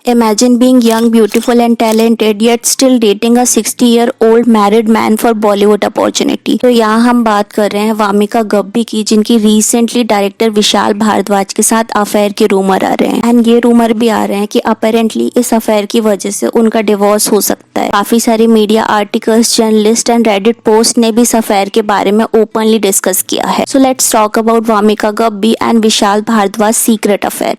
Imagine being young, beautiful and talented yet still dating a 60-year-old married man for Bollywood opportunity। तो यहाँ हम बात कर रहे हैं वामिका गब्बी की, जिनकी रिसेंटली डायरेक्टर विशाल भारद्वाज के साथ अफेयर के रूमर आ रहे हैं। एंड ये रूमर भी आ रहे हैं कि अपेरेंटली इस अफेयर की वजह से उनका डिवोर्स हो सकता है। काफी सारे media articles, journalist and Reddit post ने भी इस अफेयर के बारे में ओपनली डिस्कस किया है। So let's talk about Wamiqa Gabbi and Vishal Bhardwaj secret affair.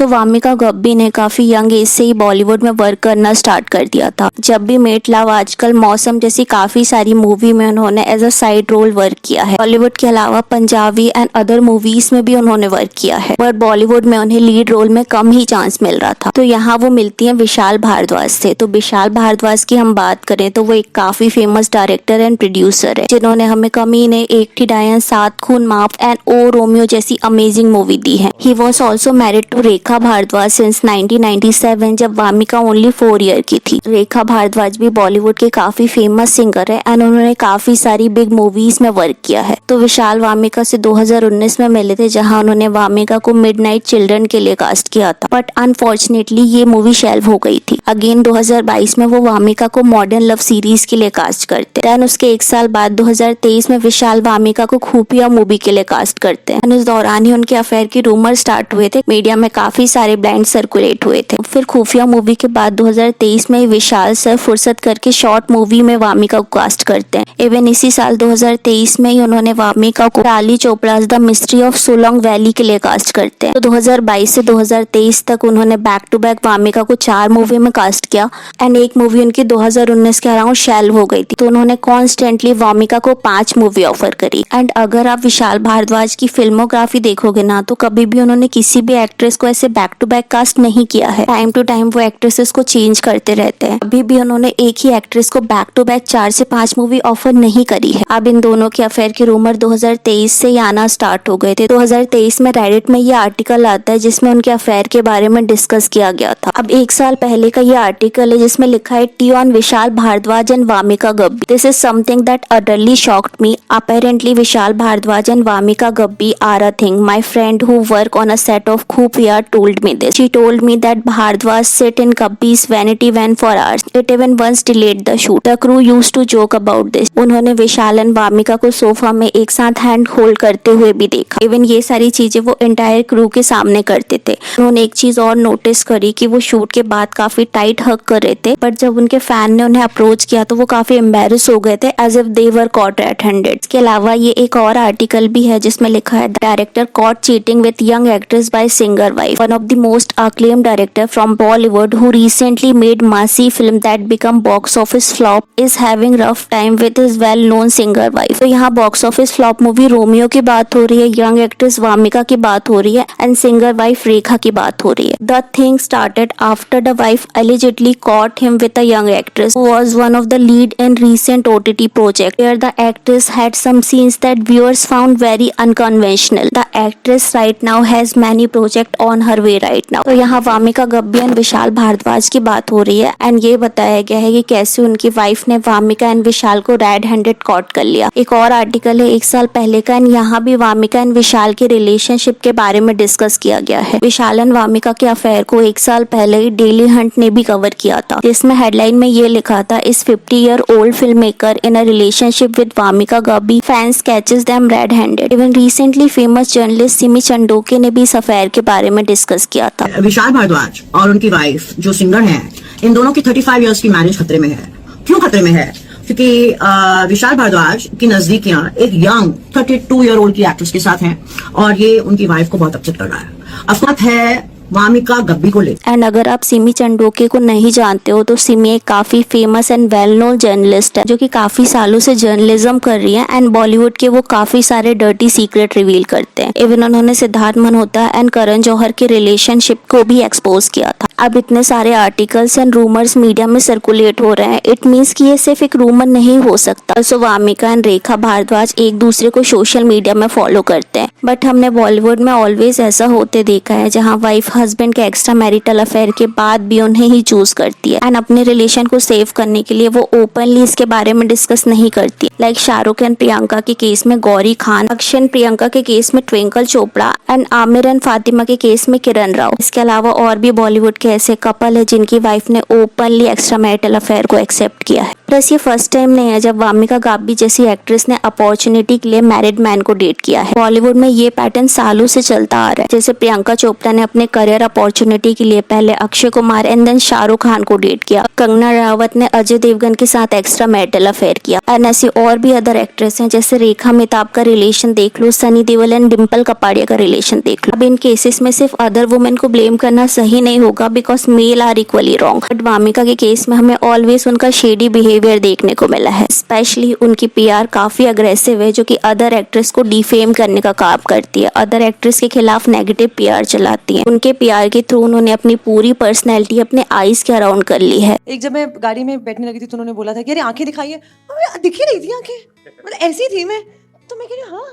Wamiqa Gabbi ने काफी यंग एज से ही बॉलीवुड में वर्क करना स्टार्ट कर दिया था। जब भी मेट लव, आजकल मौसम जैसी काफी सारी मूवी में उन्होंने as a side role work किया है। बॉलीवुड के अलावा पंजाबी एंड अदर मूवीज में भी उन्होंने वर्क किया है, बट बॉलीवुड में उन्हें लीड रोल में कम ही चांस मिल रहा था। तो यहाँ वो मिलती है विशाल भारद्वाज से। तो विशाल भारद्वाज की हम बात करें तो वो एक काफी फेमस डायरेक्टर एंड प्रोड्यूसर है, जिन्होंने हमें कमीने, एक थी डायन, Saat Khoon Maaf and O Romeo जैसी अमेजिंग मूवी दी है। He was also married to Rekha Bhardwaj since 1997, जब वामिका ओनली 4 ईयर की थी। रेखा भारद्वाज भी बॉलीवुड के काफी फेमस सिंगर है एंड उन्होंने काफी सारी बिग मूवीज में वर्क किया है। तो विशाल वामिका से 2019 में मिले थे, जहां उन्होंने वामिका को मिडनाइट चिल्ड्रन के लिए कास्ट किया था, बट अनफॉर्चुनेटली ये मूवी शेल्व हो गई थी। अगेन 2022 में वो वामिका को मॉडर्न लव सीरीज के लिए कास्ट करते हैं। उसके एक साल बाद 2023 में विशाल वामिका को खुफिया मूवी के लिए कास्ट करते हैं। उस दौरान ही उनके अफेयर की रूमर स्टार्ट हुए थे, मीडिया में काफी सारे ब्लाइंड सर्कुलेट हुए थे। फिर खुफिया मूवी के बाद 2023 में विशाल सर फुर्सत करके शॉर्ट मूवी में वामिका को कास्ट करते हैं। इवन इसी साल 2023 में ही उन्होंने वामिका को टाली Chopra the mystery of Solang valley के लिए कास्ट करते हैं। तो 2022 से 2023 तक उन्होंने बैक टू बैक वामिका को 4 मूवी में कास्ट किया एंड एक मूवी उनकी 2019 के अराउंड शेल्व हो गई थी। तो उन्होंने कॉन्स्टेंटली वामिका को 5 मूवी ऑफर करी। एंड अगर आप विशाल भारद्वाज की फिल्मोग्राफी देखोगे ना, तो कभी भी उन्होंने किसी भी एक्ट्रेस को ऐसे बैक टू बैक कास्ट नहीं किया है। टाइम टू टाइम वो एक्ट्रेसेस को चेंज करते रहते हैं। अभी भी उन्होंने एक ही एक्ट्रेस को बैक टू बैक 4 से 5 मूवी ऑफर नहीं करी है। अब इन दोनों के अफेयर के रूमर 2023 से ही आना स्टार्ट हो गए थे। 2023 में रेडिट में ये आर्टिकल आता है जिसमें उनके अफेयर के बारे में डिस्कस किया गया था। अब एक साल पहले का ये आर्टिकल है जिसमें लिखा है tea on Vishal Bhardwaj and Wamiqa Gabbi. This is something that utterly shocked me. Apparently Vishal Bhardwaj and Wamiqa Gabbi are a thing. My friend who work on a set of Khufiya told me this. She told me that Bhardwaj sit in Gabbi's vanity van for hours. It even once delayed the shoot. The crew used to joke about this. उन्होंने विशाल and Wamiqa को sofa में एक साथ hand hold करते हुए भी देखा। Even ये सारी चीजें वो एंटायर क्रू के सामने करते थे। उन्होंने एक चीज और नोटिस करी कि वो शूट के बाद काफी टाइट हग कर रहे थे, बट जब उनके फैन ने उन्हें अप्रोच किया तो वो काफी एम्बेरस हो गए थे, as if they were caught red handed. इसके अलावा ये एक और आर्टिकल भी है जिसमें लिखा है director caught cheating with young actress by singer wife. One of the most acclaimed director from Bollywood who recently made massive film that become box office flop is having rough time with his well-known singer wife। तो यहाँ box office flop movie Romeo की बात हो रही है, young actress Wamiqa की बात हो रही है एंड सिंगर वाइफ रेखा की बात हो रही है। The thing started after the wife allegedly caught him with a young actress who was one of the lead in recent OTT project where the actress had some scenes that viewers found very unconventional। The actress right now has many project on her way right now. तो यहाँ Wamiqa Gabbi and Vishal Bhardwaj की बात हो रही है and ये बताया गया है कि कैसे उनकी वाइफ ने वामिका एंड विशाल को रेड हैंडेड कॉट कर लिया। एक और आर्टिकल है 1 साल पहले का एंड यहाँ भी वामिका एंड विशाल के रिलेशनशिप के बारे में डिस्कस किया गया है। विशाल एंड वामिका के अफेयर को 1 साल पहले ही डेली हंट ने भी कवर किया था, जिसमें हेडलाइन में ये लिखा था इस 50-year-old film maker in a relationship with Wamiqa Gabbi, fans catches them red handed. Even recently famous journalist Simi Chandoke ने भी इस अफेयर के बारे में डिस्कस किया था। विशाल भारद्वाज और उनकी वाइफ जो सिंगर हैं, इन दोनों की 35 इयर्स की मैरिज खतरे में है। क्यों खतरे में है? क्योंकि विशाल भारद्वाज की नजदीकियां एक यंग 32 ईयर ओल्ड की एक्ट्रेस के साथ हैं और ये उनकी वाइफ को बहुत अपसेट कर रहा है। अफवाह है वामिका गब्बी को ले। एंड अगर आप सिमी चंडोके को नहीं जानते हो तो सिमी एक काफी famous and well known journalist है जो कि काफी सालों से जर्नलिज्म कर रही है एंड बॉलीवुड के वो काफी सारे डर्टी सीक्रेट रिवील करते हैं। इवन उन्होंने सिद्धार्थ मल्होत्रा एंड करण जौहर के रिलेशनशिप को भी एक्सपोज किया था। अब इतने सारे आर्टिकल्स एंड रूमर्स मीडिया में सर्कुलेट हो रहे हैं, इट मीन्स कि ये सिर्फ एक रूमर नहीं हो सकता। सो वामिका एंड रेखा भारद्वाज एक दूसरे को सोशल मीडिया में फॉलो करते हैं, बट हमने बॉलीवुड में ऑलवेज ऐसा होते देखा है जहाँ वाइफ हस्बैंड के एक्स्ट्रा मैरिटल अफेयर के बाद भी उन्हें ही चूज करती है एंड अपने रिलेशन को सेव करने के लिए वो ओपनली इसके बारे में डिस्कस नहीं करती। लाइक शाहरुख एंड प्रियंका के केस में गौरी खान, अक्षय एंड प्रियंका के केस में twinkle Chopra and Aamir and Fatima के केस में किरण राव। इसके अलावा और भी बॉलीवुड के ऐसे कपल है जिनकी वाइफ ने ओपनली एक्स्ट्रा मैरिटल अफेयर को एक्सेप्ट किया है। प्लस ये फर्स्ट टाइम नहीं है जब वामिका गाबी जैसी एक्ट्रेस ने अपॉर्चुनिटी के लिए मैरिड मैन को डेट किया है। बॉलीवुड में ये पैटर्न सालों से चलता आ रहा है। जैसे प्रियंका चोपड़ा ने अपने करियर अपॉर्चुनिटी के लिए पहले अक्षय कुमार एंड देन शाहरुख खान को डेट किया। कंगना रनावत ने अजय देवगन के साथ एक्स्ट्रा मैरिटल अफेयर किया एंड ऐसी और भी अदर एक्ट्रेस हैं जैसे रेखा मेहताब का रिलेशन देख लो, सनी देओल एंड डिम्पल कपाड़िया का रिलेशन देख लो। अब इन केसेस में सिर्फ अदर वुमेन को ब्लेम करना सही नहीं होगा because male are equally wrong. But Wamiqa के केस में हमें ऑलवेज उनका शेडी बिहेवियर देखने को मिला है। स्पेशली उनकी पीआर काफी अग्रेसिव है जो कि अदर एक्ट्रेस को डिफेम करने का काम करती है, अदर एक्ट्रेस के खिलाफ नेगेटिव पीआर चलाती है। उनके पीआर के थ्रू उन्होंने अपनी पूरी पर्सनैलिटी अपने आईज के अराउंड कर ली है। एक जब मैं गाड़ी में बैठने लगी थी तो उन्होंने बोला था कि अरे आंखें दिखाइए, अरे दिख ही नहीं थी आंखें, मतलब ऐसी थी मैं, तो मैं कह रही हाँ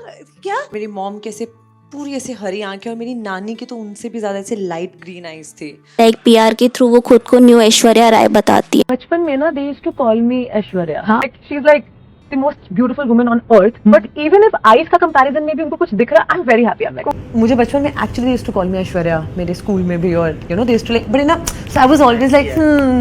क्या। मेरी मॉम कैसे पूरी ऐसे हरी आंखें और मेरी नानी की तो उनसे भी ज्यादा ऐसे लाइट ग्रीन आईज थी। लाइक पीआर के थ्रू वो खुद को न्यू ऐश्वर्या राय बताती है। बचपन में ना they used to call me Aishwarya, she is like the most beautiful woman on earth, but even if eyes का कंपैरिजन में भी उनको कुछ दिख रहा, आई एम वेरी हैप्पी। मुझे बचपन में actually used to call me Aishwarya, मेरे स्कूल में भी, और you know they used to like, but ना so I was always like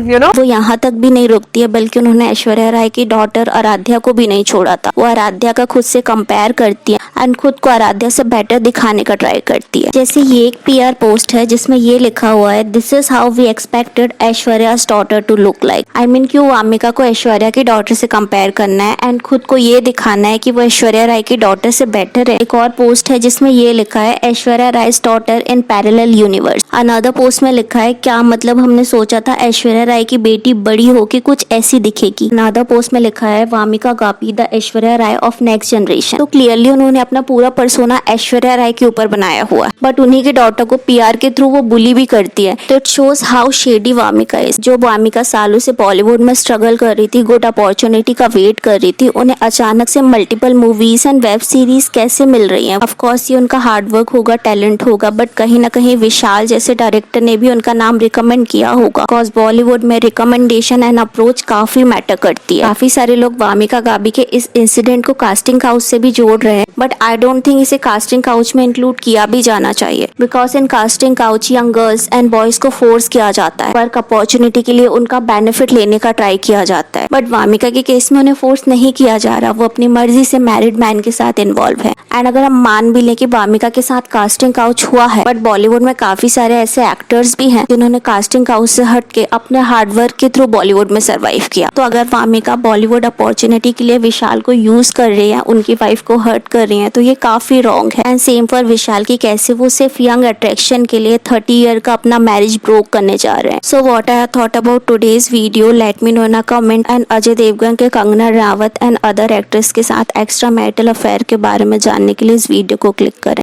you know. वो यहाँ तक भी नहीं रुकती है बल्कि उन्होंने ऐश्वर्या राय की डॉटर आराध्या को भी नहीं छोड़ा था। वो आराध्या का खुद से कंपेयर करती है एंड खुद को आराध्या से बेटर दिखाने का ट्राई करती है। जैसे ये एक पीआर पोस्ट है जिसमें ये लिखा हुआ है, this is how we expected Aishwarya's daughter to look like. I mean क्यों वामिका को ऐश्वर्या की डॉटर से कंपेयर करना है एंड खुद को ये दिखाना है कि वो ऐश्वर्या राय की डॉटर से बेटर है। एक और पोस्ट है जिसमें ये लिखा है, Aishwarya Rai's daughter in parallel universe. Another post में लिखा है, क्या मतलब हमने सोचा था ऐश्वर्या राय की बेटी बड़ी होके कुछ ऐसी दिखेगी। अनदर पोस्ट में लिखा है, Wamiqa Gabbi the Aishwarya Rai of next generation. तो क्लियरली उन्होंने अपना पूरा पर्सोना ऐश्वर्या राय के ऊपर बनाया हुआ है, बट उन्हीं के डॉटर को पीआर के थ्रू वो बुली भी करती है। तो it shows how shady Wamiqa is. जो वामिका सालों से बॉलीवुड में स्ट्रगल कर रही थी, गुड अपॉर्चुनिटी का वेट कर रही थी, उन्हें अचानक से multiple movies and web series कैसे मिल रही हैं। ऑफ कोर्स ये उनका हार्डवर्क होगा, टैलेंट होगा, बट कहीं ना कहीं विशाल जैसे डायरेक्टर ने भी उनका नाम रिकमेंड किया होगा। बिकॉज बॉलीवुड में रिकमेंडेशन एंड अप्रोच काफी मैटर करती है। काफी सारे लोग वामिका गाबी के इस इंसिडेंट को कास्टिंग काउच से भी जोड़ रहे हैं, बट आई डोंट थिंक इसे कास्टिंग काउच में इंक्लूड किया भी जाना चाहिए। Because in casting couch young girls and boys को फोर्स किया जाता है, वर्क अपॉर्चुनिटी के लिए उनका बेनिफिट लेने का ट्राई किया जाता है। बट वामिका के केस में उन्हें फोर्स नहीं किया जा रहा, वो अपनी मर्जी से मैरिड मैन के साथ इन्वॉल्व है। एंड अगर हम मान भी लें कि वामिका के साथ कास्टिंग काउच हुआ है, बट बॉलीवुड में काफी सारे ऐसे एक्टर्स भी हैं जिन्होंने कास्टिंग काउच से हट के अपने हार्डवर्क के थ्रू बॉलीवुड में सर्वाइव किया। तो अगर वामिका बॉलीवुड अपॉर्चुनिटी के लिए विशाल को यूज कर रही है, उनकी वाइफ को हर्ट कर रही है, तो ये काफी रॉन्ग है। एंड सेम फॉर विशाल की कैसे वो सिर्फ यंग अट्रैक्शन के लिए 30 ईयर का अपना मैरिज ब्रोक करने जा रहे हैं। So what I thought about today's video, let me know in a comment. And Ajay Devgan के Kangana Ranaut and other actress के साथ एक्स्ट्रा मैरिटल अफेयर के बारे में जानने के लिए इस वीडियो को क्लिक करें।